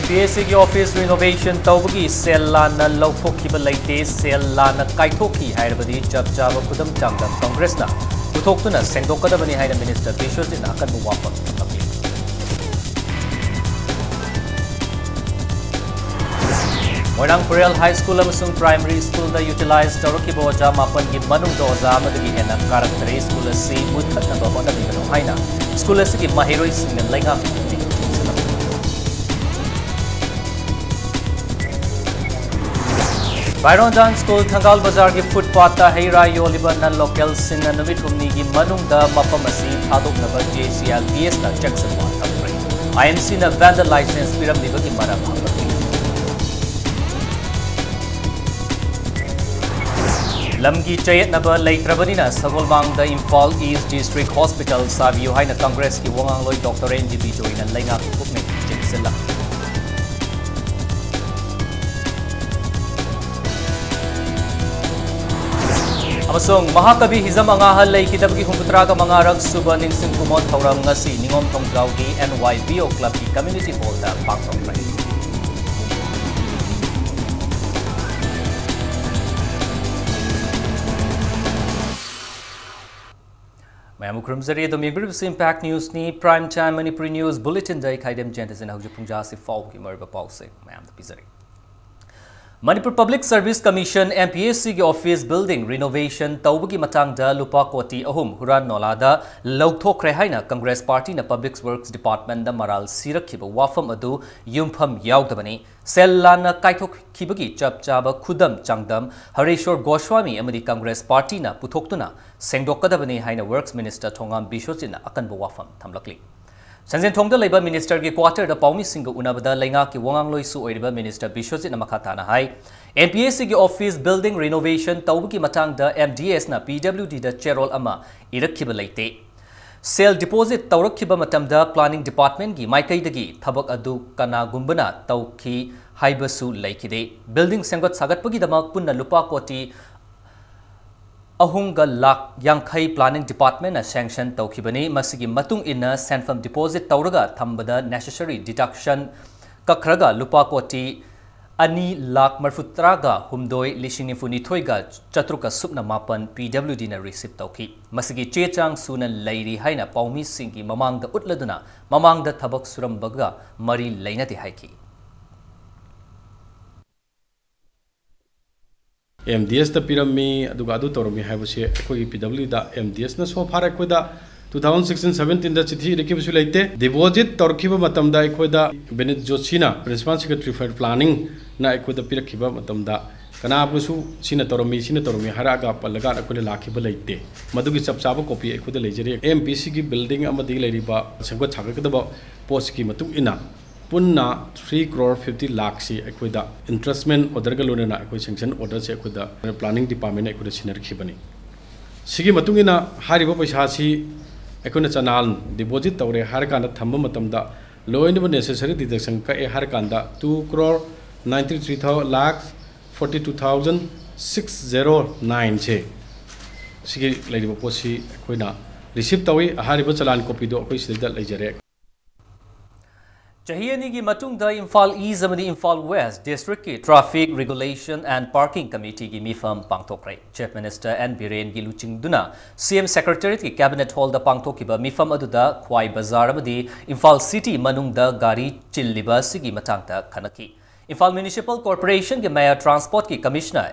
MPSC की office renovation तौबगी cell लाना लौथोखिबा लेते सेल लाना काइथोखि हायरबदी जब जाब खुदम चांगदम कांग्रेसना पुथोक्तुना सेंगदोकदबनी हायना मिनिस्टर बिश्वजित अकन वाफक तमली मोइरांगपुरेल हाई स्कूल अमसुंग प्राइमरी स्कूल दा यूटिलाइज तौरखिबा ओजा मापन की मनुंग दा ओजा अमदगी हेना कारक्तरे स्कूल से मुथतनबा होनबिगनो हायना स्कूल से की माहिरोई सिंगन लेंगा Byrondan School Thangal Bazaar की फुटपाथ हेरा योलिबा नन लोकल सिंह नमित हुमनी की मनुंगदा मफमसी थादोकनबा JCLBS ना चेक्सन वा थमरे IMC ना वेंडर लाइसेंस पिरमनिबा की मरम हांगली लमगी चयतनबा लेत्रबनिना सगोलबांगदा इम्फाल ईस्ट डिस्ट्रिक्ट हॉस्पिटल साबियो हाइना कांग्रेस की वंगांगलोई डॉक्टर NGB जोइना लेंगा पुकमे चेक्सला अमसोंग महाकवि हिजम अंगाहल लेखिदबगी हुमपुत्रागा मंगारक सुबा निंगसिंग कुमोन थौरम ngasi निंगोम थोंगजाउगी NYBO क्लब की कम्युनिटी हॉल दा पांगथोंखरै मैम खुरमजरी दम यग्रिब्स इंपैक्ट न्यूज नी prime time Manipuri news bulletin दai खाइदम जेंटसिन हौजु पुंजा से फाउ की मरबा पाउसे मैम द पिजरी Manipur Public Service Commission MPSC की ऑफिस बिल्डिंग रिनोवेशन तौबगी मतंगदा लुपा कोटी अहुम हुरान नोलादा लौथोखरे हाइना कांग्रेस पार्टी ना पब्लिक वर्क्स डिपार्टमेंट दा मराल सिरखिबा वाफम अदु युमफम यावदबनी सेल लाना काइथोखिबगी चपचाबा खुदम चांगदम हरेश्वर गोस्वामी अमदी कांग्रेस पार्टी ना पुथोक्तुना सेंगदोकदबनी हाइना वर्क्स मिनिस्टर थोंगाम बिशोचिना अकनबो वाफम थमलकली संजन थोंगदा लेबा मिनिस्टर की क्वार्टर दा पाउमी सिंग उनाबदा लेंगा की वंगांगलोइसु ओइरिबा मिनिस्टर बिश्वजित मखाताना हाई MPSC की ऑफिस बिल्डिंग रिनोवेशन तौबगी मतंगदा MDS ना PWD दा चेरोल अमा इरखिबा लेते सेल डिपोजिट तौरखिबा मतमदा प्लानिंग डिपार्टमेंट की माइकैदगी थबक अदु कनागुंबना तौखी हाइबसु लेखिदे बिल्डिंग सेंगत सागतपगीदमक पुन्ना लुपा कोटी अहुंगा लाख यांखई प्लानिंग डिपार्टमेंट सैंक्शन तौखिबनी मसिगी मतुंग इन सेंफम डिपोजिट तौरगा थंबदा नेसेसरी डिडक्शन कखरगा लुपा कोटी अनि लाख मरफुत्रागा हुमदोय लिसिंग निफुनिथोयगा चतुरका सुपना मापन PWD ना रिसीव तौखी मसिगी चेचांग सुना लैरी हाइना पाउमी सिंगी ममांगदा उतलदुना ममांगदा थबक सुरमबगा मरी लैनते हाइकी MDS दा पिरमी अदुगा अदु तोरमी हाइबसे अखोई PW दा MDS ना सो फार अखोदा 2016-17 दा चिठी रेकिबसु लेते डिपोजिट तोरखिबा मतमदा अखोदा बेनित जोशीना प्रिंसिपल सेक्रेटरी फॉर प्लानिंग ना अखोदा पिरखिबा मतमदा कनाबसु सिना तोरमी हरागा पल्लगा अखोले लाखिबा लेते मदुगी चपचाबा कॉपी अखोदा लेजरे MPC की बिल्डिंग अमदी लेरिबा संगत छागकदबा पोस्ट की मतुग इना पुन्ना 3 crore 50 लाख से अखोदा इंटरेस्टमेंट ऑर्डर का लोनेना अखोई सैंक्शन ऑर्डर से अखोदा प्लानिंग डिपार्टमेंट अखोदा सिनरखिबनी सिगी मतुंगिना हारिबा पैसा सी अखोना चनाल डिपॉजिट तौरे हर कांदा थंबा मतमदा लोइनबो नेसेसरी डिडक्शन का ए हर कांदा 2 crore 93 लाख 42,609 से सिगी लेरिबा पोसी अखोइना रिसीव तौई हारिबा चलान कॉपी दो अखोई सिदा लेजरे चाहिए की मतुंग द इम्फाल ईस्ट अमदी इम्फाल वेस्ट डिस्ट्रिक्ट की traffic regulation and parking committee की मीफम पांगथोक्रे चीफ मिनिस्टर एन बीरेन की लुचिंगदुना CM सेक्रेटरीट की कैबिनेट हॉल द पांगथोकिबा मीफम अदुदा ख्वाई बाजार अमदी इम्फाल सिटी मनुंग द गाड़ी चिल्लिबा सिगी मतंगता खनकी इम्फाल म्युनिसिपल कॉर्पोरेशन के मेयर ट्रांसपोर्ट की commissioner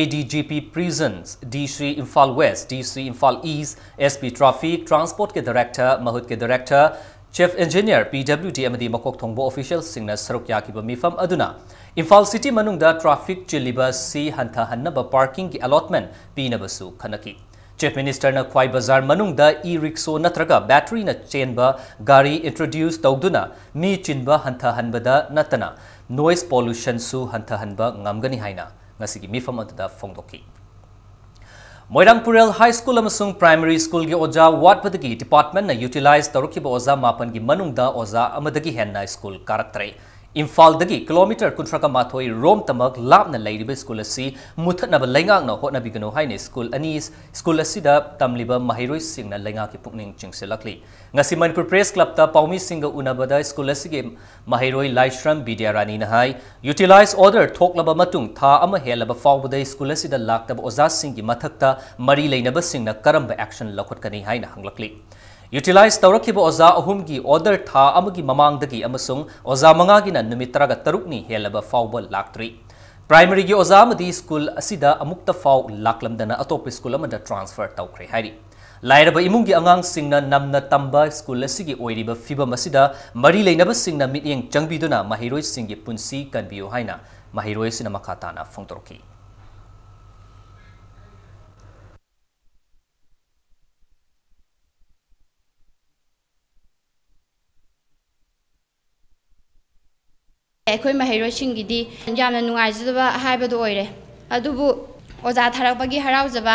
ADGP prisons DC Imphal west DC Imphal east SP traffic transport के डायरेक्टर महूद के डायरेक्टर चीफ इंजीनियर PWD अमदी मकोक थोंबो ऑफिशियल सिंगना सरुक याकिबा मीफम अदुना इम्फाल सिटी मनुंगदा ट्रैफिक चिल्लिबा सी हंथा हन्नबा पार्किंग की अलॉटमेंट पीनबसु खनकी चीफ मिनिस्टर न ख्वाई बाजार मनुंगदा ई-रिक्शो नत्रगा बैटरी न चेनबा गाड़ी इंट्रोड्यूस तौदुना मी चिनबा हंथा हनबदा नतना नॉइस पोल्यूशन सु हंथा हनबा ngamgani haina ngasigi मीफम अदुदा फोंगदोकी मोइरांगपुरेल हाई स्कूल अमसुंग प्राइमरी स्कूल की ओजा वाटपदगी डिपार्टमेंट ना यूटिलाइज तौरखिबा ओजा मापन की मनुंगदा ओजा अमदगी हेन्ना school कारक्तरे Imphal-dagi kilometer kuntraka mathoi rom tamak lapna leiriba school asi muthatnaba lengakna hotnabigano haine school asida tamliba mahiroi singna lengaki pukning chingselakli ngasi Manipur Press Club ta paumi singa unabada school asige mahiroi Laishram Bidyarani na hai utilize order thoklaba matung tha ama helaba fawbada school asida laktaba oza singi mathakta mari leinaba singna karamba action lakhotkani haina hanglakli Utilize Taurakiba Oza Ahumgi order tha amagi mamangdagi amasung Oza mangagina numitraga tarukni helaba fawba laktri. Primary gi Oza amadi school asida amukta faw laklamdana atop school amada transfer tawkre hairi. Lairaba imungi angang singna namna tamba school asigi oiriba fibam asida mari leinaba singna mityeng changbiduna mahiroi singi punsi kanbiyo haina mahiroi sina makatana fongtoroki. ꯑꯩꯈꯣꯏ ꯃꯍꯩꯔꯣꯏꯁꯤꯡꯒꯤꯗꯤ ꯌꯥꯝꯅ ꯅꯨꯡꯉꯥꯏꯖꯗꯕ ꯍꯥꯏꯕꯗꯨ ꯑꯣꯏꯔꯦ ꯑꯗꯨꯕꯨ ꯑꯣꯖꯥ ꯊꯥꯔꯛꯄꯒꯤ ꯍꯔꯥꯎꯖꯕ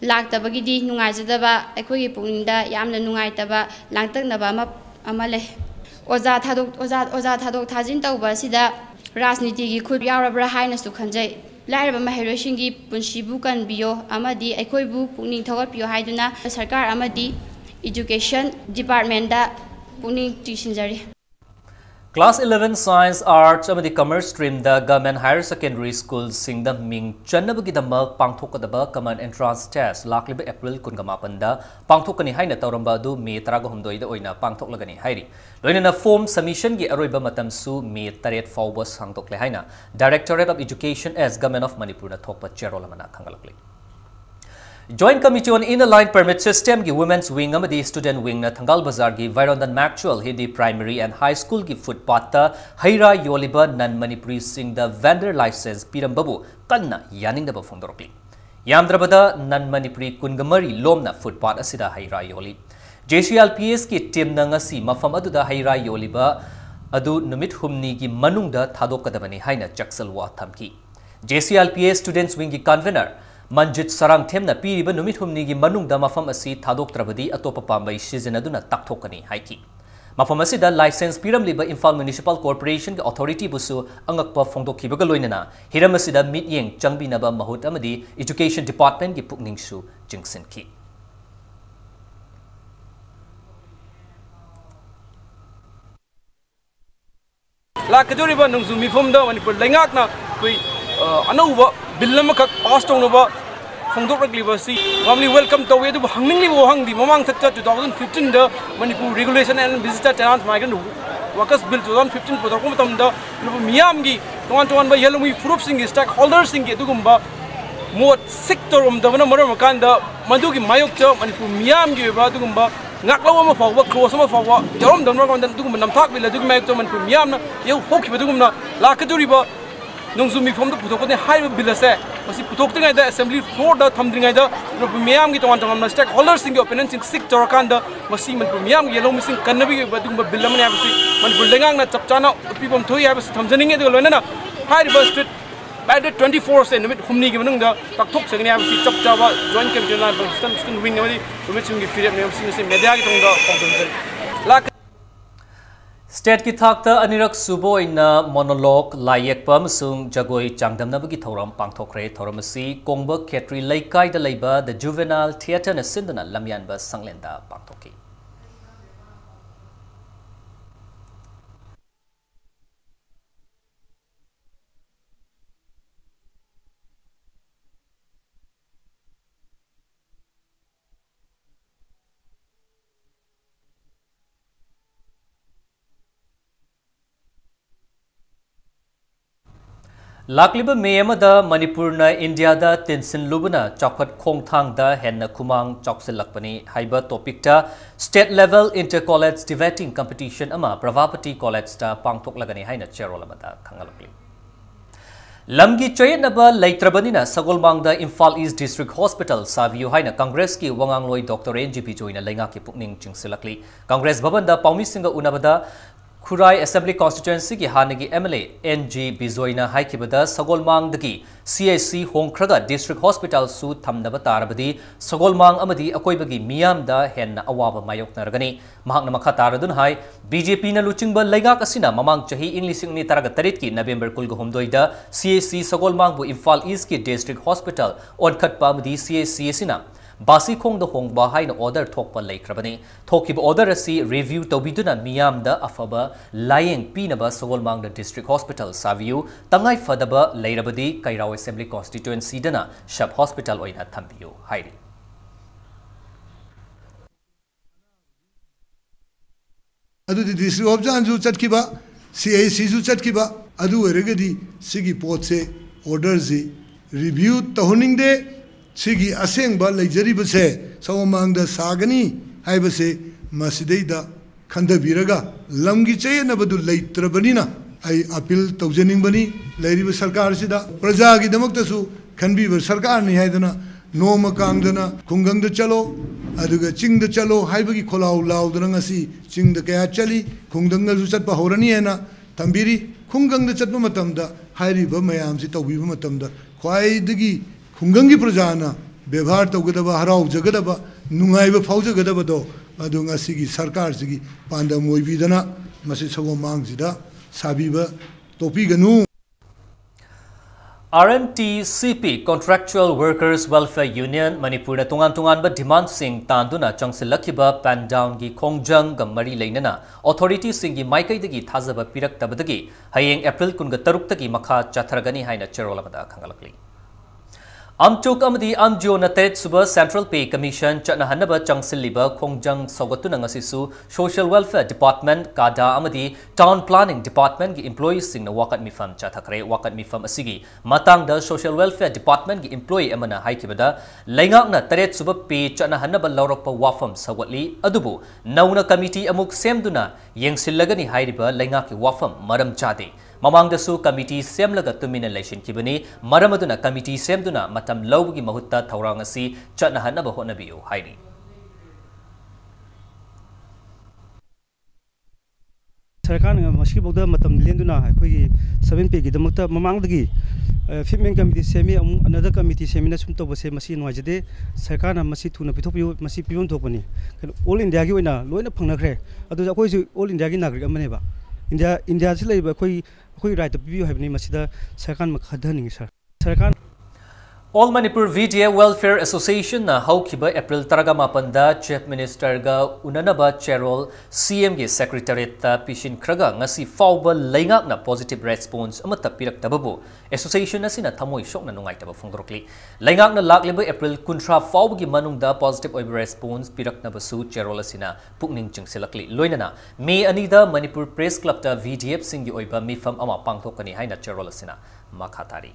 ꯂꯥꯛꯇꯕꯒꯤꯗꯤ ꯅꯨꯡꯉꯥꯏꯖꯗꯕ ꯑꯩꯈꯣꯏꯒꯤ ꯄꯨꯛꯅꯤꯡꯗ ꯌꯥꯝꯅ ꯅꯨꯡꯉꯥꯏꯇꯕ ꯂꯥꯡꯇꯛꯅꯕ ꯑꯃ ꯂꯩ ꯑꯣꯖꯥ ꯊꯥꯗꯣꯛ ꯊꯥꯖꯤꯟ ꯇꯧꯕ ꯑꯁꯤꯗ ꯔꯥꯖꯅꯤꯇꯤꯒꯤ ꯈꯨꯠ ꯌꯥꯎꯔꯕ꯭ꯔꯥ ꯍꯥꯏꯅꯁꯨ ꯈꯟꯖꯩ ꯂꯥꯏꯔꯕ ꯃꯍꯩꯔꯣꯏꯁꯤꯡꯒꯤ ꯄꯨꯟꯁꯤꯕꯨ ꯀꯟꯕꯤꯌꯣ ꯑꯃꯗꯤ ꯑꯩꯈꯣꯏꯕꯨ ꯄꯨꯛꯅꯤꯡ ꯊꯧꯒꯠꯄꯤꯌꯣ ꯍꯥꯏꯗꯨꯅ ꯁꯔꯀꯥꯔ ꯑꯃꯗꯤ ꯏꯗꯨꯀꯦꯁꯟ ꯗꯤꯄꯥꯔꯠꯃꯦꯟꯇ ꯄꯨꯛꯅꯤꯡ ꯆꯤꯡꯁꯤꯟꯖꯔꯤ Class 11 Science, Arts, and Commerce stream the Government Higher Secondary School sing the Ming Chanabagidama Pangthokadaba Common Entrance Test Lakliba April Kungamapanda Pangthokani Haina Tauramba du Me Tragahumdoi the Oina Pangthoklagani Hairi. Loina form submission gi Aroiba Matamsu Me Taret Fawbas Hangtokle Haina Directorate of Education as Government of Manipur na Thokpa Cherolamana Kangalakli. Joint Committee on Inner Line Permit System ki Women's Wing amadi Student Wing na Thangal Bazar ki Virondan Mactual Hindi Primary and High School ki footpath ta Haira Yoliba Nan Manipuri Sing the vendor license Pirambabu kanna yaning daba fongdorokli. Yamdrabada Nan Manipuri Kungamari Lomna footpath asida Haira Yoli. JCLPS ki team na ngasi mafam aduda Haira Yoliba adu numit humni ki manungda thadokadabani haina jaksalwa thamki. JCLPS Students Wing ki convener Manjit Sarang Temna Piriba Numit Humni Manungda Mafam Asi Tadok Trabadi Atopa Pambai Shizenaduna Taktokani Haiki. Mafamasida license Piram Liba Imphal Municipal Corporation Authority Busu Angakpa Fongdo Kibagaloinana Hiramasida Mit Yeng Changbinaba Mahut Amadi Education Department Gi Pukningshu Jingsin Ki. Lakajoriba Nungzumi Fumda Manipur Langakna Kui Anova Billamakak passed on over Fongdoragli warmly welcome to the Hangli Wang, the Mamang 2015, the Manipur Regulation and Visitor Tenant Migrant Workers Bill 2015 for the Kumatam, Miamgi, one to one by Yellow Fruits in stakeholders in Getugumba, more sector of the Manamakanda, Maduki Mayokta, Manipur Miamgi, Badugumba, Naklawama for work, Closama for work, Jerome Donovan, Dugum, Tak, Villadukum, and Pumiam, you hope Dugumna, Lakaduriba. Nungzumi from the Putokone High Billase, was it Putoka the Assembly for the Tamdringa, Rupumiam get on the stakeholders in the opponents in Sik Torakanda, Masim and Pumiam, yellow missing Kanabi, but Billamanabsi, when Bulanga, Tapchana, people to have Tamzaning at the Lona, High River Street, bad 24 cent, Humni Givanunga, Taktok Sagana, Tapchava, Joint Captain Wing, which you get seen Mediatonga. State ki thakta anirak subo ina monologue layak pamsung jagoi changdamnabagi thoram pangthokre thoramasi kongba khetri laikai da leiba the juvenile theatre na sindana lamyanba sanglenda pangthoki Lakliba Mayamada Manipurna India da Tinsin Lubuna Chokhat Khongthang da Henna Kumang Choksil Lakpani Haiba topic ta State Level Inter-College Debating Competition ama Pravapati College ta Pangthok Lagani Haina Cherolamada Kangalakli. Lamgi Chayanaba Laitrabanina Sagolmang da Imphal East District Hospital Savio Haina Congress ki Wangangloi Dr. NGP Joina Lenga ki Pukning Chingsilakli Congress Babanda Paumi Singa Unabada Khurai Assembly Constituency ki hanagi MLA NG Bizoina haikibada Sagolmang dagi CAC Hongkraga District Hospital su thamnaba tarabadi Sagolmang amadi akoibagi miyam da henna awaba mayok naragani mahakna makha taradun hai BJP na luchingba laigak asina mamang chahi English ni taraga tarit ki November kulga humdoida CAC Sagolmang bu Imphal East ki District Hospital onkhat pa amadi CAC asina Basi Kong the Hong Bahai order Tokpa Lake Rabani. Tokib order asi review Tobiduna Miam da Afaba, lying Pinaba Solmang the District Hospital Saviu, Tangai Fadaba, Lairabadi, Kairao Assembly Constituency Dana, Shab Hospital Oina Tambiu, Heidi. Adu the District of Janju Chatkiba, CAC Chatkiba, Adu Regadi, Sigi Potse, orders review Tohoning de. Sigi aseng ba lejari base sawamang da sagani hai base masidei da khanda biraga lamgi chay na badu leitrabanina ai appeal tawjening bani leiri ba sarkar sida praja gi damak tasu khanbi ba sarkar ni hai dana no makang dana khungang da chalo aduga ching da chalo hai bagi kholau lau dana ngasi ching da kaya chali khungdang ga su chatpa horani hai na tambiri khungang da chatpa matam da hairi ba mayam si tawbi ba matam da khwai dagi Kungangi Prajana, Bevar Togadaba, Harau, Jagadaba, Nungaiba Faujagadabado, Adunga Sigi, Sarkar Sigi, Panda Moibidana, Masisago Mangzida, Sabiba, Topiganu. RMTCP Contractual Workers Welfare Union Manipur na tungan ba demand sing tanduna changsilakiba pan down gi Kongjang ga mari leinana authority singi maikai dagi thazaba pirak tabadagi hayeng April kunga taruk tagi makha chatharagani haina cherola bada khangalakli. Amchuk amadi amjo na tet suba Central Pay Commission chana hanaba changsilliba Kongjang Sogatuna ngasisu Social Welfare Department kada amadi Town Planning Department gi employees sing na wakat mifam chathakre wakat mifam asigi matang da Social Welfare Department gi employee amana haikibada laingak na tet suba pay chana hanaba lawrokpa wafam sawatli adubu nauna committee amuk semduna yengsilagani hairiba laingak ki wafam maram chade Mamang dasu committee semlaga tumina election kibani maramaduna committee semduna matam lawgi mahutta thawrangasi chatna hanaba honabiu hairi Sarkar nga maski bogda matam lenduna khoi 7P gi damakta mamang dagi fitment committee semi another committee seminar sum to bose masi nwajade sarkar na masi thuna pithopiu masi pion thopani all india gi oina loina phangnakhre adu khoi ju all india gi nagrik amane ba India se leiba khoi right to view habni masida sarkar ma khadhaning sir sarkar All Manipur VDA Welfare Association na haukiba April Taragamapan Chief Minister ga unanaba Cherol CM gi Secretariat ta Pishin Kraga ngasi fawba laingak na positive response amata pirak tababu association na sina thamoi shok na nungai taba phongdrokli laingak na lakleba April kuntra fawba gi manungda positive oiba response pirak na basu Cherol asina pukning chingsilakli loinana May anida Manipur Press Club ta VDF singi oiba mifam ama pangthokani haina Cherol asina makhatari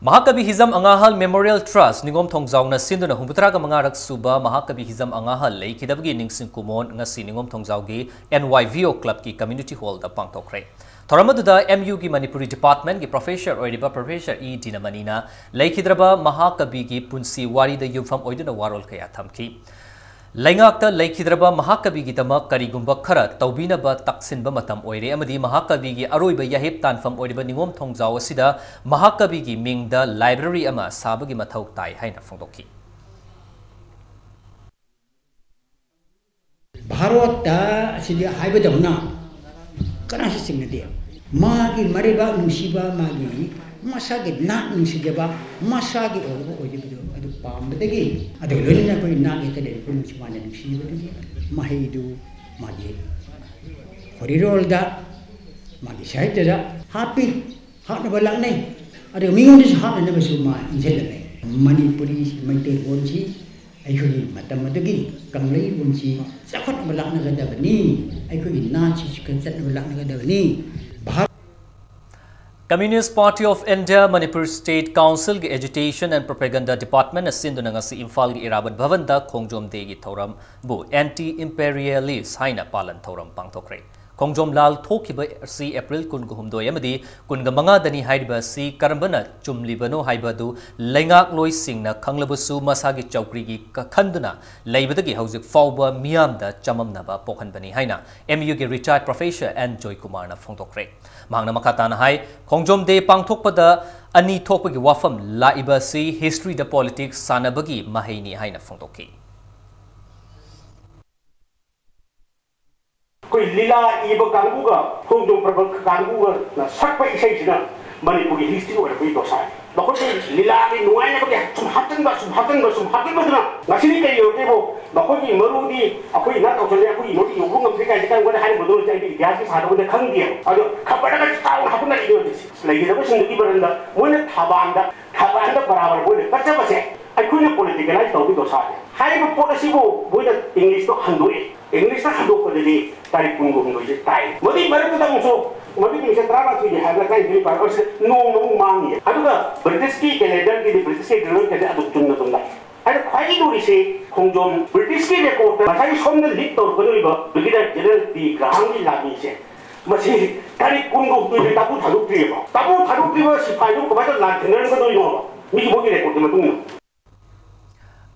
Mahakabi Hizam Angahal Memorial Trust Ningom Thongzauna Sinduna Humbutraga Mangarak Suba Mahakabi Hizam Angahal Leikidabgi Ningsing Kumon Ngasi Ningom Thongzaugi NYVO Club ki Community Hall da Pangtokre. Thoramaduda MU ki Manipuri Department ki Professor Oidiba Professor E Dinamanina Leikidraba Mahakabi ki Punsi Wari da Yumfam Oiduna Warol Kaya Thamki. Laingakta Laikidraba Mahakabi gi damak karigumba khara taubinaba taksinba matam oire amadi Mahakabi gi aroiba yahip tanfam oiriba ningom thongjaw asida Mahakabi gi mingda library ama sabagi mathau tai haina phongdokki Bharata asidi haiba dawna kana singnade magi mariba nusiba magi masagi na nusijaba masagi ogo ojibido adu pambadagi adu lolina ko na etele ko nusibana nusibadu mahidu magi horirolda magi saitda happy hatna balangne adu mingondis hatna nebasuma injelane Manipuri maite bonji ayuri matamadagi kanglei bonji sakot balakna gadabani ayuri nachi kanchat balakna gadabani Communist Party of India Manipur State Council ki Agitation and Propaganda Department asinduna ngasi Imphal gi Irabat Bhavan da Khongjom de gi thoram bu anti-imperialist haina palan thoram pangthokre Kongjom Lal Thokiba si April Kungumdo Yamadi Kungamanga Dani Haiba si Karambana Chumlibano Haibadu Lengak Loy Singna Kanglabusu Masagi Chaukrigi Kanduna Laibadagi House Fauba Miamda Chamamnaba Pokanbani Haina MUG retired professor and Joy Kumarna Fongtokre Mangna Makatana Hai Kongjom De Pangtokpada Ani Tokpagi Wafam Laiba si History the Politics Sanabagi Mahini Haina Fongtoki कोई लीला इब कांगूगा खोंजों प्रबल कांगूगा ना सकप इसे जिना Manipuri history और कोई दोषा है बखोरे लीला के नुआई ने बके सुहातन बसना नसीनी कई होते वो बखोरी मरुदी अकोई ना तो चले अकोई नोटी योगों में फिर क्या वो हाई बदल जाएगी इतिहास के साथ वो खंग दिया और खबर का चिताव हाथों में लियो लगी जब सिंधु बरंदा वो ने थाबांदा बराबर वो ने बच्चे बच्चे अकोई पॉलिटिकलाइज तो भी दोषा है हाई वो पॉलिसी वो ने इंग्लिश तो हंडोए इंग्लिश का हंडो को दे तारीख पुंगो हुंगो ये ताई मधी बरत तक मुझो मधी भी इसे त्रागा थी है ना कहीं भी पर और नो मांगी है अदुगा ब्रिटिश की कैलेंडर की ब्रिटिश के ग्लोब के अदुग तुम अरे खाई दूरी से खोंजोम ब्रिटिश की रिपोर्ट मसाई सोमने लीक तो बदलिबा ब्रिगेडियर जनरल दी ग्राहम की लागी से मसी तारीख पुंगो हुंगो ये ताबू थारुक सिपाही को बात लाग थिनर को दोई नो मी बोगी रिपोर्ट में तुम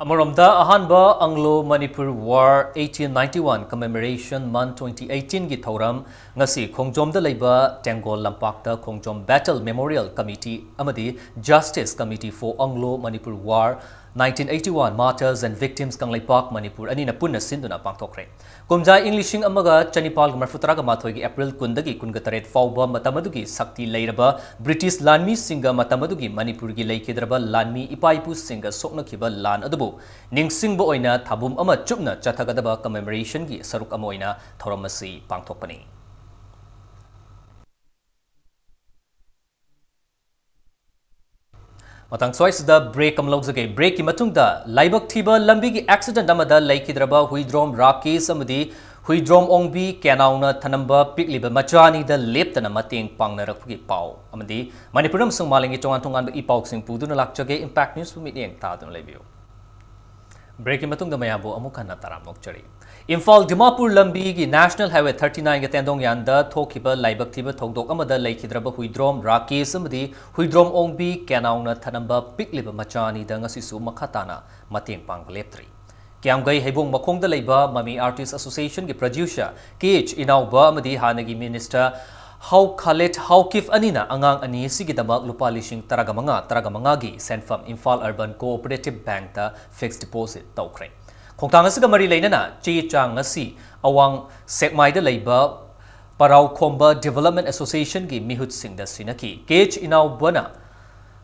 Amoromda Ahanba Anglo Manipur War 1891 Commemoration Month 2018 gi thoram ngasi Khongjomda leiba Tengol Lampakta Khongjom Battle Memorial Committee amadi Justice Committee for Anglo Manipur War 1981 Martyrs and Victims Kanglaipak Manipur anina punna sinduna pangthokre Kumjai Englishing amaga Chanipal Marfutaraga Mathoigi April kundagi kungataret fauba matamadugi sakti leiraba British Lanmi Singa matamadugi Manipur gi leikidraba Lanmi Ipaipu Singa soknakiba lan adubu Ningsingbo oina thabum ama chupna chathagadaba commemoration gi saruk amoina thoramasi pangthokpani Matang sois da break amlogzage break ki matungda laibak thiba lambi gi accident amada laikidraba huidrom rakes amadi huidrom ongbi kenauna thanamba pikliba machani da leptana mateng pangnarakgi pau amadi manipuram sungmalingi chongan tongan i pau sing puduna lakchage impact news mi eng ta dun lebiu break ki matungda mayabo amukana taram nokchari Imphal Dimapur Lambi gi National Highway 39 ga tendong yanda thokiba laibak thiba thogdok amada laikhidraba huidrom rakes amadi huidrom ongbi kenauna thanamba pikliba machani da ngasisu makhatana mateng pangleptri Kyamgai Hebong Makongda leiba Mami Artists Association gi producer KH Inauba amadi hanagi minister How Khaled How Kif Anina angang ani sigidamak lupa lishing taragamanga gi sent from Imphal Urban Cooperative Bank ta fixed deposit tawkre Khongtang asiga mari leinana chi chang asi awang sekmai da leiba Parau Khomba Development Association gi mihut sing da sinaki KH Inau bana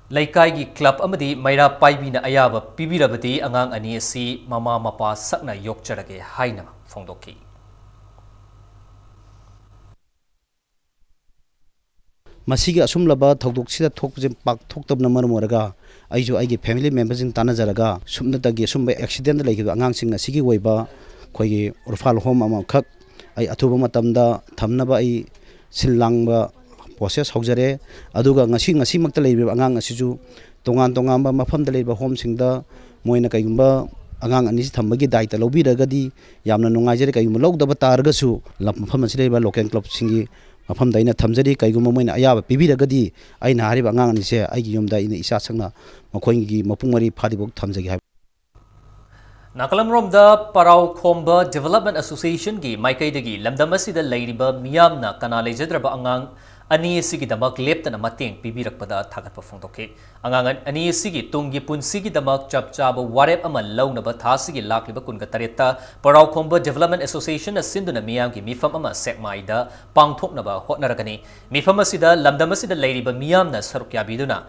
laikai gi club amadi maira paibi na ayaba pibirabati angang ani asi mama mapa sakna yokcharage haina phongdoki Masigi asumlaba thogdoksida thokje pak thoktabna marmoraga aijo aigi family members in tanajaraga sumna tagi sumba accident laigiba angang sing asigi woiba khoigi urfal home ama khak ai athuba matamda thamnaba ai silangba process haujare aduga ngasi makta leiba angang asiju tongan ba mafamda leiba home singda moina kaigumba angang ani thambagi daita lobiragadi yamna nungaijare kaigumba logdaba targasu lapmafam asileiba local club singi Mafam daina thamjari kaiguma moina ayaba pibiragadi aina hariba angang ani se aigi yomda ina isa sangna makhoingi mapungmari phadibok thamjagi ha Nakalamromda Parau Khomba Development Association gi maikai lamdamasida leiriba miyamna kana lejadraba angang ani sigi damak leptana mateng pibirakpada thagatpa phongtoke angang ani sigi tungi punsigi damak chapchaba warep ama launaba thasigi lakliba kunga taretta Parau Khomba Development Association asinduna miyam gi mifam ama sekmaida pangthoknaba hotnaragani mifam asida lamdamasida leiriba miyamna sarukyabiduna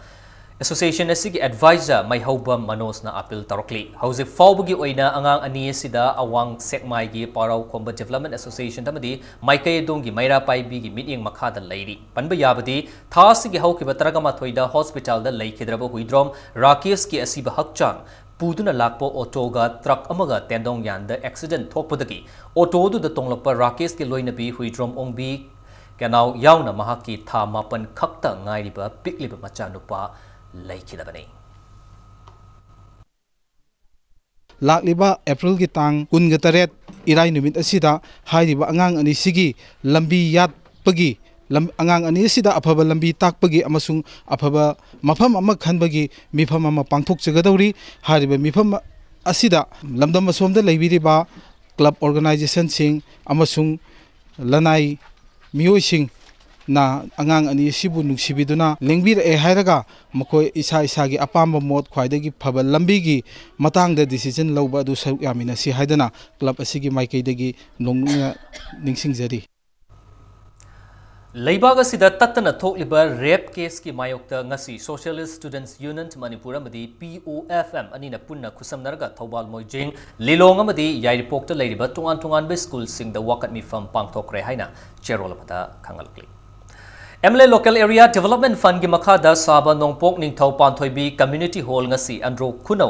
Association asigi advisor mai hauba manosna appeal tarokli hauze fawbugi oina angang ani sida awang sekmai gi Parau Khomba Development Association tamadi maikai dongi maira paibi gi mityeng makhada leiri panba yabadi thasigi haukiba taragama thoida hospital da leikidraba huidrom Rakesh ki asiba hakchang puduna lakpo otoga truck amaga tendong yanda accident thokpadagi auto du da tonglapa Rakesh ki loinabi huidrom ongbi kanau yauna mahaki tha mapan khakta ngairiba pikliba machanupa laikidabani lakliba April ki tang kun ga taret Irai नुमित असिदा हाइरिबा अंगांग अनि सिगी लंबी यात्पगी अंगांग अनि सिदा अफबा लंबी ताकपगी अमसुंग अफबा मफम अमा खनबगी मिफम अमा पांगथोकजगदौरी हाइरिबा मिफम असिदा लमदम असोमदा लेबिरिबा club organisation सिंग अमसुंग लनाई मियोइसिंग ना अंगांग अनि सिबु नुसिबिदुना लेंबिर ए हायरगा मकोय इसा इसागी अपाम मोद ख्वाइदगी फब लंबीगी मतांग डिसीजन लौबा दु सरुक यामिना सि हायदना क्लब असिगी माइकैदगी नोंगना निंगसिंगजरी लेबाग असिदा तत्तना थोकलिबा रेप केस की मायोक्ता ngasi socialist students union Manipur अमदी POFM अनिना पुन्ना खुसमनरगा थौबाल मोइजिंग लिलोंग अमदी याइरिपोक्ता लेरिबा तुंगान तुंगान बे स्कूल सिंग द वाकत मिफम पांगथोकरे हाइना चेरोल पता खंगलक्ली MLA Local Area Development Fund की मखादा साबा नोंपोक निंगथौ पांथोइबी कम्युनिटी हॉल ngasi अंड्रो खुनौ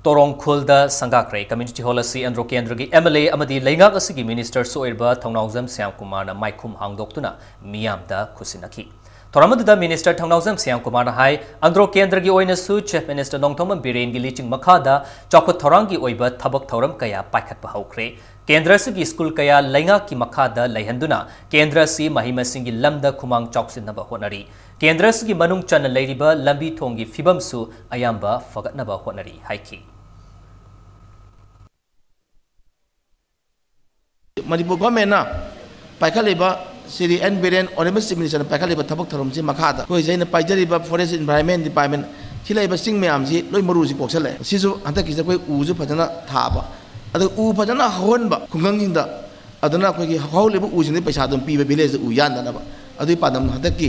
तोरोंग खुलदा संगाक्रे कम्युनिटी हॉल असि अंड्रो केंद्र की MLA अमदी लेंगाक असि मिनिस्टर सोइरबा थौनाउजम श्याम कुमार माइखुम हांगदोक्तुना मियामदा खुसिनखी थोरमदुदा मिनिस्टर थौनाउजम श्याम कुमार हाई अंड्रो केंद्र की ओइनसु चीफ मिनिस्टर नोंथोम बिरेन की लीचिंग मखादा चौखत थौरांग की ओइबा थबक थौरम कया पाइखत हौख्रे केंद्र की स्कूल कया लेंगा की मखादा लेहंदुना केंद्र से महिमसिंग की लमदा खुमांग चौक्सिनबा होनरी केंद्र की मनुंग चन लेरिबा लंबी थोंगी फिबमसु अयाम्बा फगतनबा होनरी हाइकी मणिपुर गवर्नमेंट ना पाइखलेबा Shri N Biren honourable chief minister पाइखलेबा थबक थरम से मखादा कोई जैन पाइजरीबा फॉरेस्ट एनवायरनमेंट डिपार्टमेंट थिलाइबा सिंग मैम जी लोई मरुजी कोक्सले सिजु हंतकी कोई उजु फजना थाबा अद उ फजना होनबा खुंगंगिंदा अदना कोई हौलेबा उजिने पैसा दम पीबा विलेज उ यानदनबा अदुई पादम हंतकी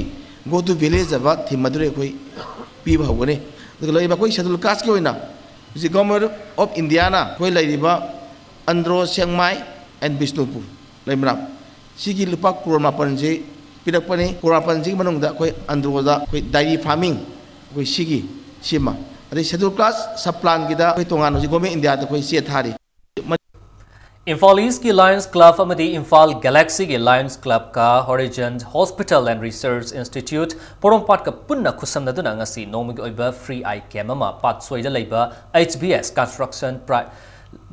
गो टू विलेज अब थिमदुरे कोई पीबा होगने अदु लइबा कोई शेड्यूल कास्ट के होइना जि गवर्नमेंट ऑफ इंडिया ना कोई लइबा अंद्रो सेंगमाई एंड बिष्णुपुर लेमरा सिगी लुपा करोड़ मापन जे पिरकपने करोड़ मापन जे मनोंगदा कोई अंद्रोदा कोई डायरी फार्मिंग कोई सिगी सिमा अदे शेड्यूल क्लास सब प्लान गिदा कोई तोंगान जि गवर्नमेंट इंडिया दा कोई से थारी इम्फाल ईस्ट की लायंस क्लब अमदी इम्फाल गैलेक्सी के लायंस क्लब का horizon hospital and research institute Porompat का पुन्ना खुसमनदुना ngasi नोमिग ओइबा फ्री आई कैम अमा पाट सोइदा लेबा HBS construction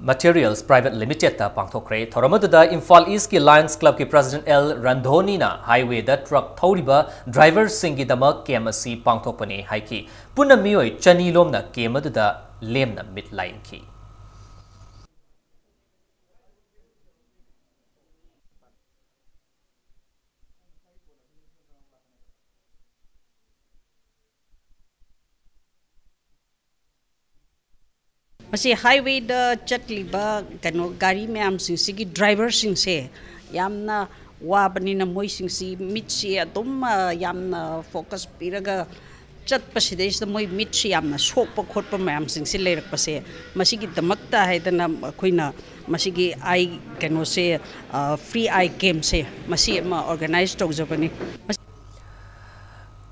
materials private limited ता पांगथोक्रे थोरमदुदा इम्फाल ईस्ट की लायंस क्लब के प्रेसिडेंट एल रंधोनी ना हाईवे दा ट्रक थौरिबा ड्राइवर सिंगी दमक कैम असि पांगथोकपने हाइकी पुन्ना मियोय चनीलोमना केमदुदा लेमना मिट लाइन की मसी हाईवे द चटलिबा कनो गाड़ी मैम सिंगी ड्राइवर सिंसे यामना वाबनिना मोय सिंसी मिटसी अदुम यामना फोकस पिरगा चटपसिदेस मोय मिटसी यामना सोप खोटप मैम सिंसी लेरकपसे मसीगी दमकता हैदना खोइना मसीगी आई कनो से फ्री आई कैम्प से मसी ऑर्गेनाइज तौजबनी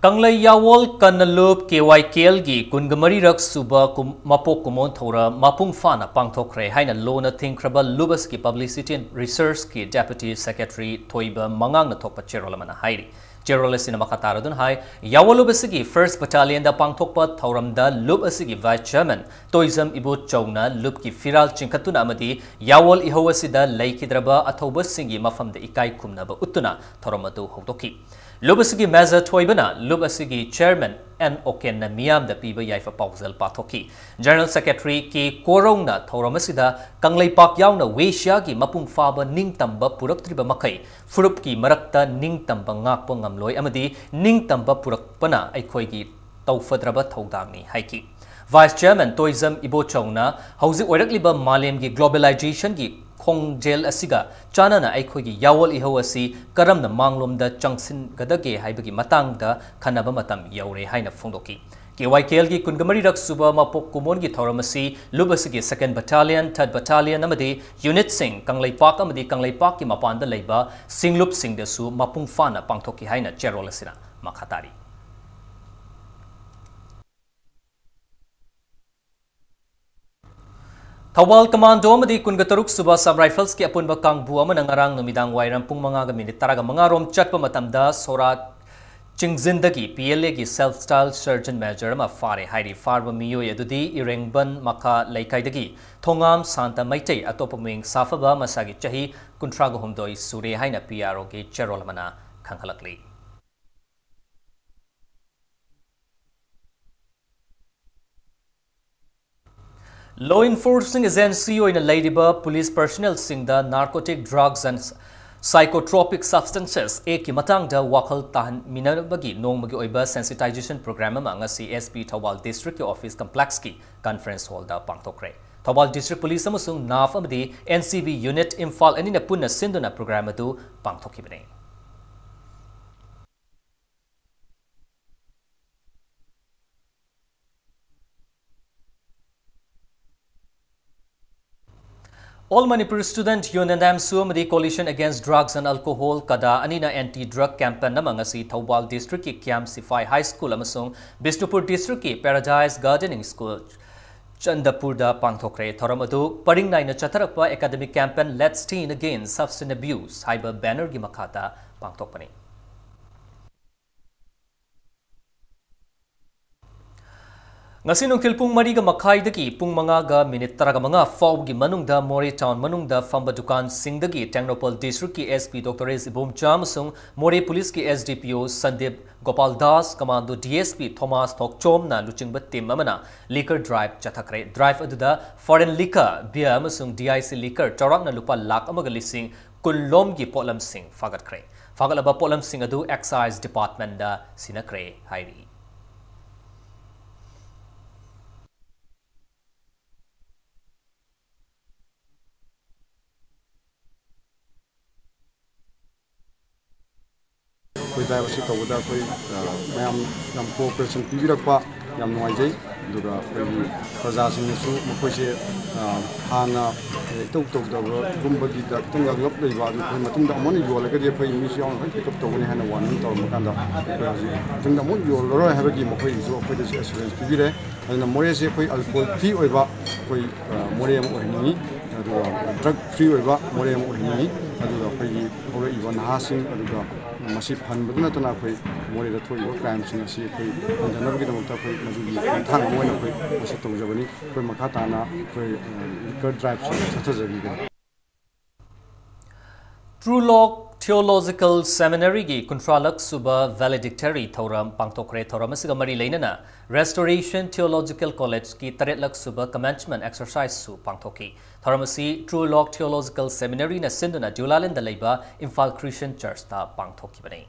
कंगलई यावोल कन्नलुप KYKL की कुनगमरी रक सुबा मपोक कुमोन थोरा मपुंग फाना पांगथोक्रे हाइना लोना थिंख्रबा लुबस की पब्लिसिटी एंड रिसर्च की डेप्यूटी सेक्रेटरी थोइबा मंगांग न थोकपा चेरोलमना हाइरी चेरोलसिना मखातारदुन हाई यावोल लुबस की फर्स्ट बटालियन दा पांगथोकपा थौरमदा लुबस की वाइस चेयरमैन तोइजम इबो चौना लुब की फिराल चिंखतुना अमदी यावोल इहोवसिदा लेखिद्रबा अथौबसिंगी मफमदा इकाई खुमनबा उत्तुना थौरमदु होदोकी लुबसगी मेजर थोइबना लुबसगी चेयरमैन एन ओकेन न मियाम द पीबा याइफा पाउजल पाथोकी जनरल सेक्रेटरी के कोरोंगना थौरमसिदा कंगलई पाक याउना वेश्या की मपुंग फाबा निंगतंबा पुरक्त्रिबा मखै फुरुप की मरक्ता निंगतंबा ngakpa ngamloi amadi ningtamba purakpana aikhoigi tawfadraba thौदांगनी हाइकी वाइस चेयरमैन तोइजम इबोचौना हौजिक ओइरक्लिबा मालेमगी ग्लोबलाइजेशन की खोंगजेल असिगा चानना अखोगी यावोल इहो असि करमना मांगलोमदा चंगसिन गदगे हाइबगी मतंगदा खनबा मतम यौरे हाइना फोंदोकी KYKL की कुनगमरी रक सुबा मपोक कुमोन की थौरमसी लुबसगी 2nd बटालियन 3rd बटालियन अमदी यूनिट सिंह कंगलई पाक अमदी कंगलई पाक की मपानदा लेबा सिंगलुप सिंगदसु मपुंग फाना पांगथोकी हाइना चेरोलसिना मखातारी थौबाल कमांडो अमदी कुनगतरुक सुबा सब राइफल्स की अपुनबा कांगबु अमना ngarang नुमिदांग वाइरम पुंग 5 मिनिट 15 रोम चटपा मतमदा सोरा Chingzindagi PLA ki self-styled surgeon manager ma fare hairi farba miyo yadudi irengban maka laikai thongam santa maitei atopaming safaba masagi chahi kuntrago humdoi sure haina PRO ki cherolamana khanghalakli. Law enforcing agency oina ladiba police personnel singda narcotic drugs and psychotropic substances ki matang da wakal tahan minabagi nongmagi oiba sensitization program ma ngasi SP Thawal district office complex ki conference hall da pangthokre. Thawal district police amasung NAF amadi NCB unit Imphal anina punna sinduna program adu pangthokibane. All Manipur student union the coalition against drugs and alcohol kada anina anti-drug campaign namang asi Thawal district ki Kiam Sifai High School amasung Bishnupur district ki Paradise Gardening School Chandapur da pangthokre thoram adu paring naina chatarakpa academic campaign Let's Teen Against Substance Abuse haiba banner gi makhata pangthokpani. Ngasi nung tilpung mariga makaidagi pung mga ga minit taraga mga faw gi manungda Mori Town manungda famba dukan singdagi Tengropal District ki SP Dr. Ibom Chamasung Mori Police ki SDPO Sandip Gopal Das Commando DSP Thomas Thokchom na luchingba team amana liquor drive chathakre drive aduda foreign liquor beer amasung DIC liquor charak na lupa lakh amaga lising kunlom gi polam sing fagatkre fagalaba polam sing adu excise department da sinakre hairi. कोई दायवसी तौबदा कोई ma'am यम cooperation पीबिरकपा यम नुवाइजै दुगा कोई प्रजासिंगसु मखोइसे हाना तौ तौदबो गुम्बगी दा तंगलप लेबा कोई मतुंदा अमन योलगदि कोई miss याव कोई पिकअप तौने हाना वार्निंग तौर मकांदा तंगदा मो योलरो हाबगी मखोइ जो कोई दिस एश्योरेंस पीबिरे अना मोरेसे कोई अल्कोहल फ्री ओइबा कोई मोरे अम ओहिनी ड्रग फ्री ओइबा मोरे अम ओहिनी अदुगा कोई ओरे इवन हासिंग अदुगा मसी फनबदुना तना कोई मोरेदा थोइबो क्राइमसिंग असि कोई हंदनबगिदमक्ता कोई मजुगी थांग मोइना कोई मसी तौजबनी कोई मखा ताना कोई लिकर ड्राइव सथजगी True Law Theological Seminary gi Kuntralak Suba Valedictory Thoram Pangtokre Thoram asiga mari leinana Restoration Theological College ki Taretlak Suba Commencement Exercise su Pangtoki Thoramasi True Law Theological Seminary na sinduna Julalin da leiba Imphal Christian Church ta Pangtoki bani.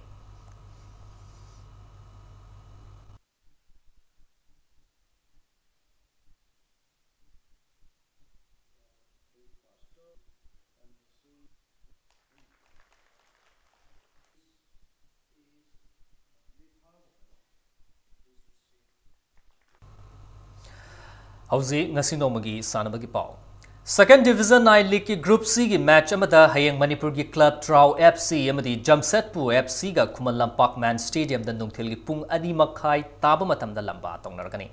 Hauzi ngasi nomagi sanabagi pau. Second Division I League ki Group C ki match amada hayeng Manipur ki Club Trau FC amadi Jamsetpur FC ga Khuman Lampak Man Stadium da nungthil ki pung 2:30 taba matam da lamba tongnargani.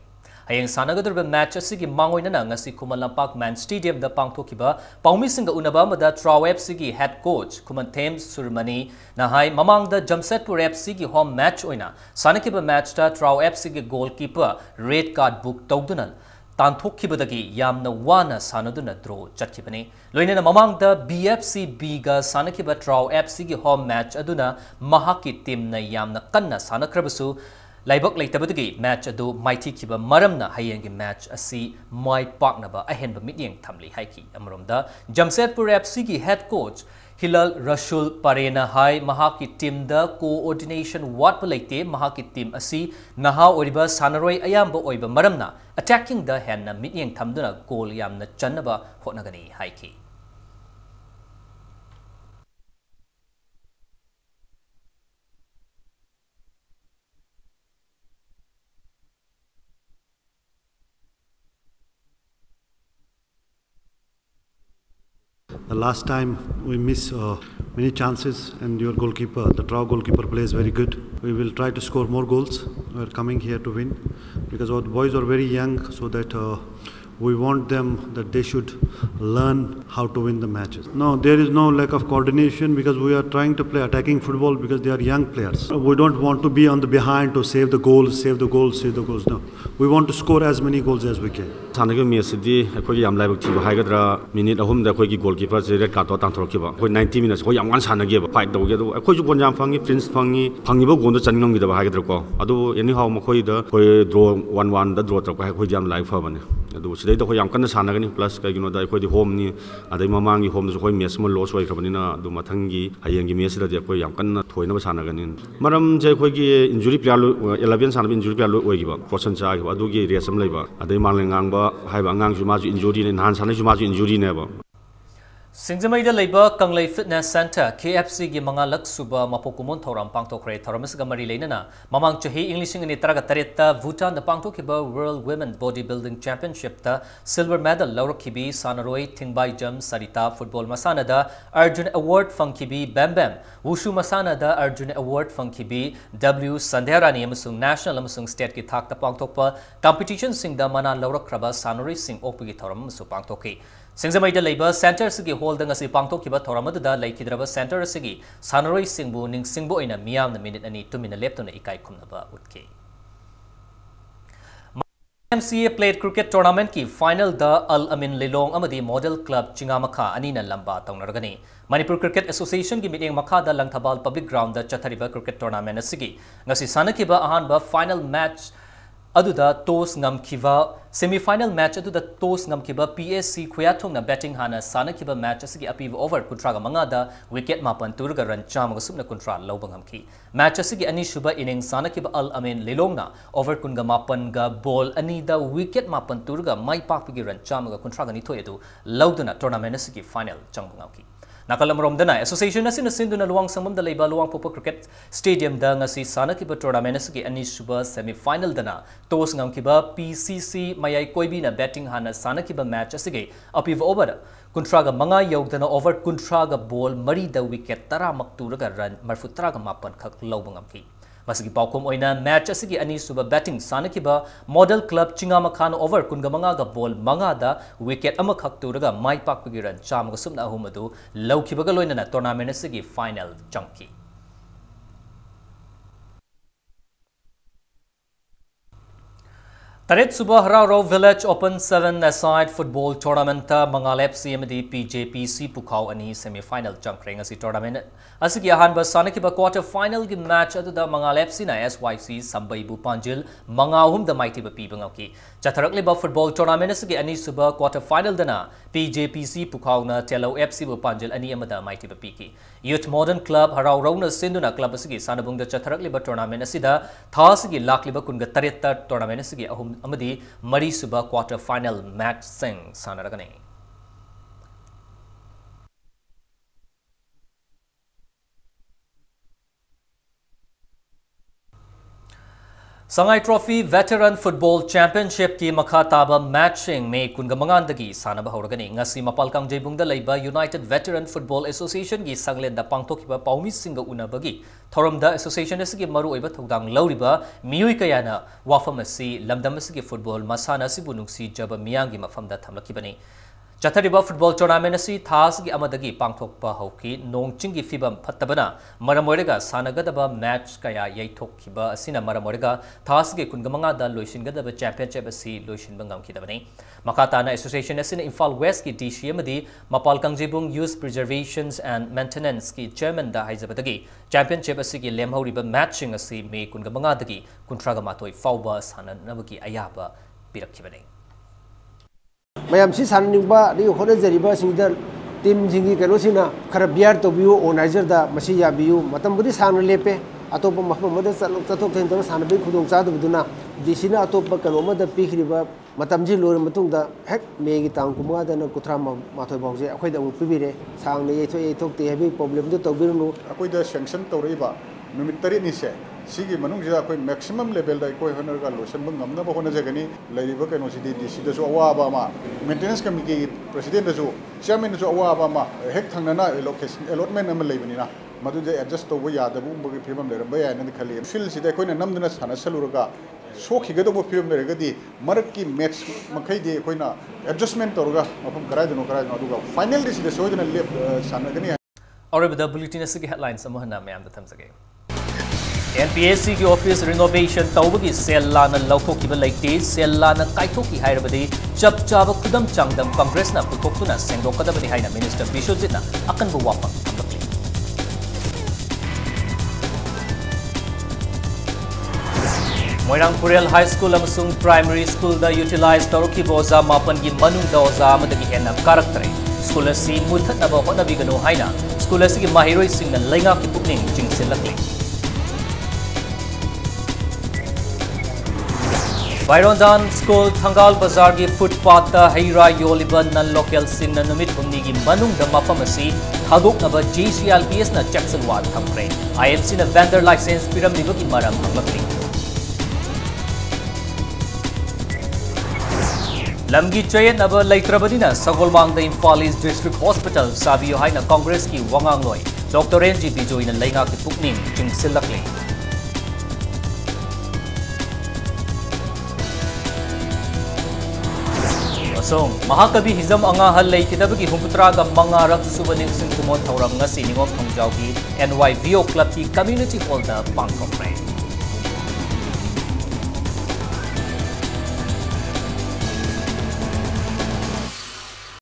Hayeng sanagadurba match asigi mangoina na ngasi Khuman Lampak Man Stadium da pangthokiba paumi singa unaba amada Trau FC ki head coach Khuman Thames Surmani na hai mamang da Jamsetpur FC ki home match oina sanakiba match ta Trau FC ki goalkeeper red card book tawdunan Tanthokibadagi yamna wana sanaduna draw chatkibani loinena mamangda BFC Biga sanakiba Trau FC gi home match aduna mahaki team na yamna kanna sanakrabasu laibok leitabadagi match adu mighty kiba maramna hayengi match asi mai paknaba ahenba mityeng thamli haiki amromda Jamsetpur FC gi head coach Hilal Rashul Parena hai mahaki team da coordination wat palaite mahaki team asi naha oriba sanaroi ayamba oiba maramna attacking the henna mityeng thamduna goal yamna channaba hotnagani haiki. The last time we miss many chances, and your goalkeeper, the Trau goalkeeper, plays very good. We will try to score more goals. We are coming here to win because our boys are very young, so that We want them that they should learn how to win the matches. No, there is no lack of coordination because we are trying to play attacking football because they are young players. We don't want to be on the behind to save the goals, save the goals, save the goals. No, we want to score as many goals as we can. Sanagi mesidi akoi yam laibak thiba haigadra minute ahum da akoi gi goalkeeper je red card to tangthorkiba akoi 90 minutes ko yam wan sanagi ba fight dawge do akoi ju gonjam fangi prince fangi ba gondo changam gi da haigadra ko adu anyhow makoi da koi draw 1-1 da draw tar ko akoi jam live fa bane adu sidai da ko yam kan sanagani plus kai gino da akoi di home ni adai mamangi home da koi match mo loss wai khabani na adu mathangi hayengi match da akoi yam kan thoina ba sanagani maram je koi gi injury player 11 sanab injury player oi gi ba person cha gi adu gi resam leiba adai malengang ba hai ba ngang ju ma ju injury ne nan sanai ju ma ju injury ne ba Singzamai da leiba Kanglei Fitness Center KFC gi mangalak suba mapokumon thoram pangtokre thoramis ga mari leinana mamang chahi English ni taraga taretta Bhutan da pangtokiba World Women Bodybuilding Championship ta silver medal laurokhibi sanaroi thingbai jam sarita football masana da Arjun Award fangkibi Bam Bam wushu masana da Arjun Award fangkibi W Sandherani amasung national amasung state ki thak ta pangtokpa competition sing da mana laurokraba sanaroi sing okpigi thoram su pangtoki Singzamai da leiba center sigi hall da ngasi pangtokkiba thoramadu da laikhidraba center sigi sanaroi singbu ning singbu oina miyam na minute ani 2 minute leptuna ikai khumnaba utke MCA played cricket tournament ki final da Al Amin Lilong amadi model club Chingamakha ani na lamba taunargani Manipur Cricket Association ki meeting makha da Langthabal public ground da chathariba cricket tournament asigi ngasi sanakiba ahanba final match aduda toss ngamkiba semi-final match aduda toss ngamkiba PSC Khoyathong na batting hana sanakiba match asigi apiva over kuntraga mangada wicket mapan turga run chamaga subna kuntra lawba ngamki match asigi ani shuba innings sanakiba Al Amin Lilongna over kunga mapan ga ball ani da wicket mapan turga mai pakpigi run chamaga kuntraga ni thoyedu lawduna tournament asigi final changbu ngamki Nakalam Romdana Association Asin Sinduna Luang Samam da Leiba Luang Popo Cricket Stadium da ngasi sanakiba tournament asigi ani shuba semi-final dana tos ngamkiba PCC mayai koibi na batting hana sanakiba match asigi apiv over kuntraga manga yogdana over kuntraga ball mari da wicket tara makturaga run marfutraga mapan khak lawba ngamki Masigi paukum oina match asigi ani suba batting sanakiba model club Chingamakha na over kungamanga ga ball manga da wicket ama khak turaga mai pakpagi ran chamaga subna ahumadu lawkibaga loinana tournament asigi final chunky Tarit Subah Hararo Village Open 7-a-side football tournament Mangal FC amadi PJPC Pukhau ani semi-final changkring asi tournament asigi ahanba sanakiba quarter final gi match aduda Mangal FC na SYC Sambai Bu Panjil mangahum da mighty ba pibangaki chatharakle ba football tournament asigi ani suba quarter final dana PJPC Pukhau na Telo FC Bu Panjil ani amada mighty ba piki Youth Modern Club Hararo na Sinduna Club asigi sanabung da chatharakle ba tournament asida thasigi lakliba kunga taretta tournament asigi ahum amadi mari suba quarter final match sing sanaragani Sangai Trophy Veteran Football Championship ki makhataba matching me kungamangandagi sanaba horagani ngasi mapalkang jaibungda leiba United Veteran Football Association gi sanglenda pangthokiba paumi singa unabagi thoramda association asigi maru oiba thodang lauriba miyoi kayana wafam asi lamdam asigi football masana sibu nungsi jaba miyangi mafamda thamlakibani Chathariba football tournament asi thasgi amadagi pangthokpa hauki nongchinggi fibam phattabana maramorega sanagadaba match kaya yaithokkiba asina maramorega thasgi kungamanga da loisingadaba championship asi loisinba ngamkidabani makatana association asina Imphal West ki DC amadi Mapal Kangjibung Youth Preservations and Maintenance ki chairman da haizabadagi championship asi ki lemhoriba matching asi me kungamanga dagi kuntraga matoi fauba sananabagi ayaba pirakkibani Mayam si saningba di hoda jariba singda team jingi kano sina khara biar to biu organizer da masi ya biu matam budi san lepe atopa mafam mada chathok thain da san bi khudong cha du duna di sina atopa kano ma da pikriba matam ji lor matung da hek me gi tang kuma da na kuthra ma thoi bawje akhoi da u pibire sang ne ye thok te hebi problem do to birnu akhoi da sanction to reiba numit tari ni se sigi manung ja koi maximum level da koi honor ga lotion bang namna ba hona jagani laiba kano sidi dc da so awa ba ma maintenance committee president da so chairman da so awa ba ma hek thangna na allocation allotment am laibani na madu de adjust to ya da bu bagi phimam le ba ya na khali field sida koi na namduna sana saluraga सोखीगदब film लेरगदी मरक की match मखैदी अखोइना adjustment तौरगा मफम कराइदनो अदुगा फाइनल दिस सोइदना लेप सानगनी और अब द बुलेटिन से हेडलाइंस समहना मैम द थमसगे NPSC की ऑफिस रिनोवेशन तौबगी सेल लाना लौथोकिबा लेते सेल लाना काइथोकी हाइरबदी चप चाब खुदम चांगदम कांग्रेस ना पुथोक्तुना सेंगदोकदबनी हाइना मिनिस्टर बिशोजितना अकनबु वाफक थमलकली मोइरांगपुरेल हाई स्कूल अमसुंग प्राइमरी स्कूल दा यूटिलाइज तौरखिबा ओजा मापन की मनुंग दा ओजा अमदगी हेना कारक्तरे स्कूल असि मुथतनबा होनबिगनो हाइना स्कूल असि की माहिरोइ सिंगना लेंगा की पुकनिंग चिंगसिलकली Bairondan School Thangal Bazar की फुटपाथ हैरा योलिब नन लोकल सिंह नुमित हुमनी की मनुंग द मफम असि थादोकनब JCLPS न चेक्सन वाद थमख्रे IMC न वेंडर लाइसेंस पिरमनिब की मरम हंगलकली लमगी चयन अब लेत्रबदिना सगोलमांग द इम्फाल ईस्ट डिस्ट्रिक्ट हॉस्पिटल साबियो हाइना कांग्रेस की वंगांगलोय डॉक्टर NG बिजोय न लेंगा की पुकनिंग चिंगसिलकली महाकवि हिजम अंगा हल लेखिदबगी हुंपुत्रागा मंगारक सुबनिंग सिंह कुमोन थौरम ngasi निगोम थोंजाउगी NYVO क्लब की कम्युनिटी हॉल दा पांगथोखरे